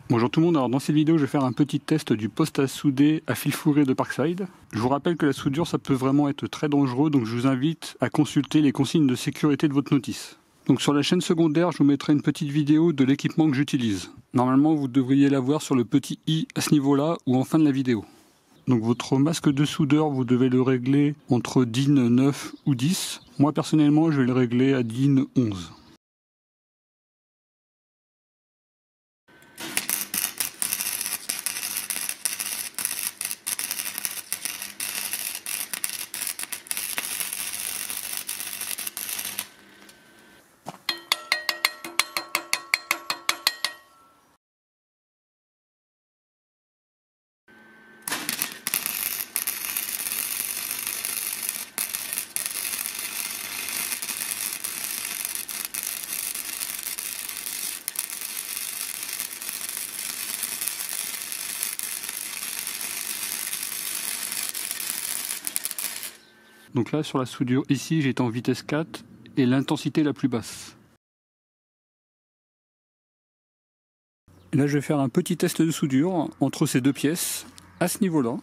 Bonjour tout le monde, alors dans cette vidéo je vais faire un petit test du poste à souder à fil fourré de Parkside. Je vous rappelle que la soudure ça peut vraiment être très dangereux, donc je vous invite à consulter les consignes de sécurité de votre notice. Donc sur la chaîne secondaire je vous mettrai une petite vidéo de l'équipement que j'utilise. Normalement vous devriez la voir sur le petit i à ce niveau là ou en fin de la vidéo. Donc votre masque de soudeur vous devez le régler entre DIN 9 ou 10. Moi personnellement je vais le régler à DIN 11. Donc là sur la soudure ici j'étais en vitesse 4 et l'intensité la plus basse. Et là je vais faire un petit test de soudure entre ces deux pièces à ce niveau là.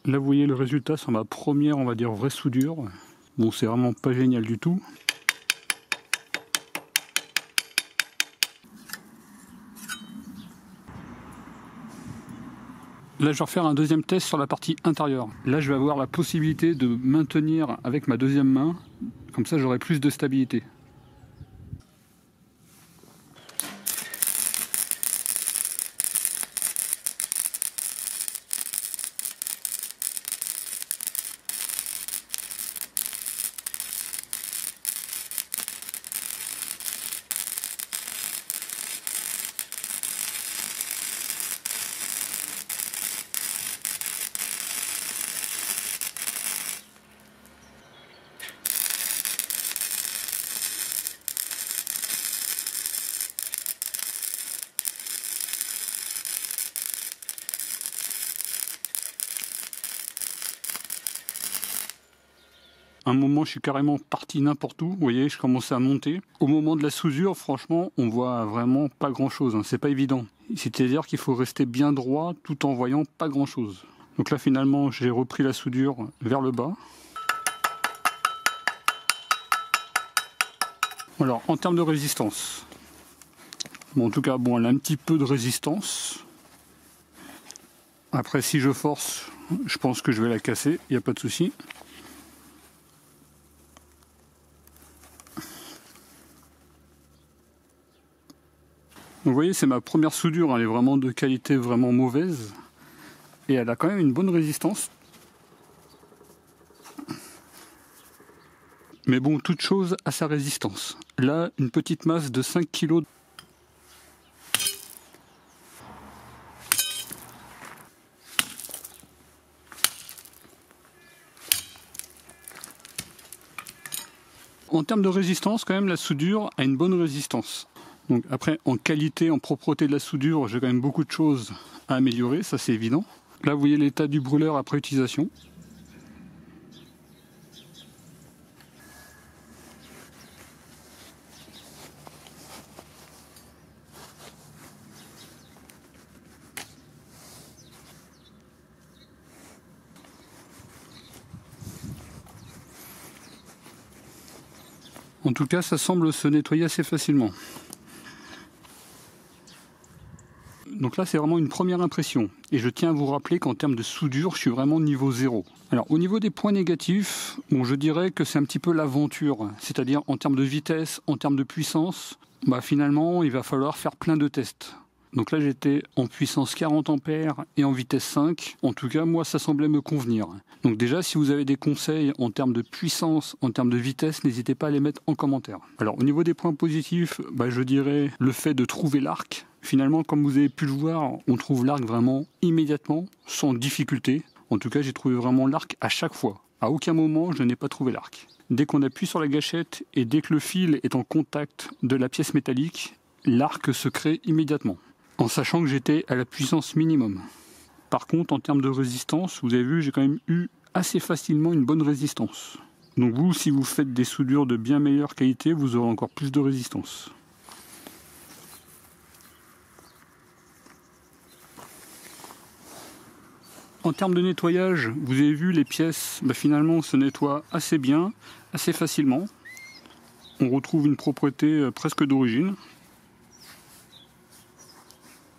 Là vous voyez le résultat sur ma première on va dire vraie soudure. Bon c'est vraiment pas génial du tout. Là je vais refaire un deuxième test sur la partie intérieure. Là je vais avoir la possibilité de maintenir avec ma deuxième main. Comme ça j'aurai plus de stabilité. À un moment, je suis carrément parti n'importe où. Vous voyez, je commençais à monter. Au moment de la soudure, franchement, on voit vraiment pas grand-chose. C'est pas évident. C'est-à-dire qu'il faut rester bien droit tout en voyant pas grand-chose. Donc là, finalement, j'ai repris la soudure vers le bas. Alors, en termes de résistance. Bon, en tout cas, bon, elle a un petit peu de résistance. Après, si je force, je pense que je vais la casser. Il n'y a pas de souci. Vous voyez, c'est ma première soudure, elle est vraiment de qualité vraiment mauvaise. Et elle a quand même une bonne résistance. Mais bon, toute chose a sa résistance. Là, une petite masse de 5 kg. En termes de résistance, quand même, la soudure a une bonne résistance. Donc après, en qualité, en propreté de la soudure, j'ai quand même beaucoup de choses à améliorer, ça c'est évident. Là, vous voyez l'état du brûleur après utilisation. En tout cas, ça semble se nettoyer assez facilement. Donc là, c'est vraiment une première impression. Et je tiens à vous rappeler qu'en termes de soudure, je suis vraiment niveau 0. Alors, au niveau des points négatifs, bon, je dirais que c'est un petit peu l'aventure. C'est-à-dire, en termes de vitesse, en termes de puissance, finalement, il va falloir faire plein de tests. Donc là j'étais en puissance 40 ampères et en vitesse 5. En tout cas moi ça semblait me convenir. Donc déjà si vous avez des conseils en termes de puissance, en termes de vitesse, n'hésitez pas à les mettre en commentaire. Alors au niveau des points positifs, je dirais le fait de trouver l'arc. Finalement comme vous avez pu le voir, on trouve l'arc vraiment immédiatement, sans difficulté. En tout cas j'ai trouvé vraiment l'arc à chaque fois. À aucun moment je n'ai pas trouvé l'arc. Dès qu'on appuie sur la gâchette et dès que le fil est en contact de la pièce métallique, l'arc se crée immédiatement, en sachant que j'étais à la puissance minimum. Par contre, en termes de résistance, vous avez vu, j'ai quand même eu assez facilement une bonne résistance. Donc vous, si vous faites des soudures de bien meilleure qualité, vous aurez encore plus de résistance. En termes de nettoyage, vous avez vu les pièces, finalement se nettoient assez bien, assez facilement. On retrouve une propreté presque d'origine.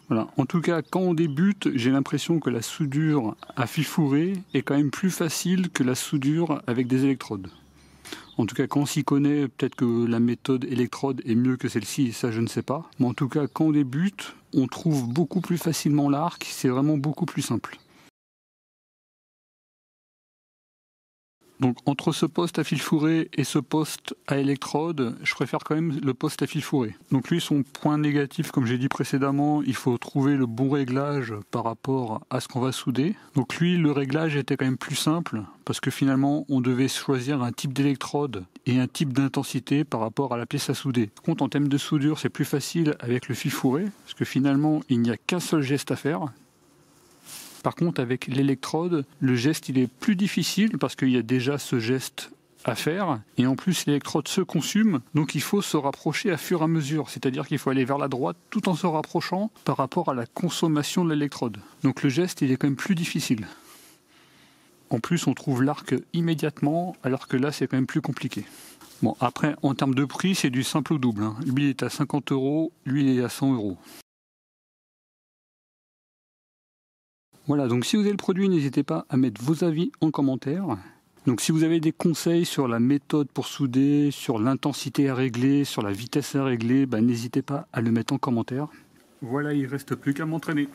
Voilà. En tout cas, quand on débute, j'ai l'impression que la soudure à fil fourré est quand même plus facile que la soudure avec des électrodes. En tout cas, quand on s'y connaît, peut-être que la méthode électrode est mieux que celle-ci, ça je ne sais pas. Mais en tout cas, quand on débute, on trouve beaucoup plus facilement l'arc, c'est vraiment beaucoup plus simple. Donc entre ce poste à fil fourré et ce poste à électrode, je préfère quand même le poste à fil fourré. Donc lui, son point négatif, comme j'ai dit précédemment, il faut trouver le bon réglage par rapport à ce qu'on va souder. Donc lui, le réglage était quand même plus simple, parce que finalement, on devait choisir un type d'électrode et un type d'intensité par rapport à la pièce à souder. Par contre, en termes de soudure, c'est plus facile avec le fil fourré, parce que finalement, il n'y a qu'un seul geste à faire. Par contre, avec l'électrode, le geste il est plus difficile parce qu'il y a déjà ce geste à faire. Et en plus, l'électrode se consume, donc il faut se rapprocher à fur et à mesure. C'est-à-dire qu'il faut aller vers la droite tout en se rapprochant par rapport à la consommation de l'électrode. Donc le geste, il est quand même plus difficile. En plus, on trouve l'arc immédiatement, alors que là, c'est quand même plus compliqué. Bon, après, en termes de prix, c'est du simple au double. Lui, il est à 50 €, lui, il est à 100 €. Voilà, donc si vous avez le produit, n'hésitez pas à mettre vos avis en commentaire. Donc si vous avez des conseils sur la méthode pour souder, sur l'intensité à régler, sur la vitesse à régler, n'hésitez pas à le mettre en commentaire. Voilà, il ne reste plus qu'à m'entraîner.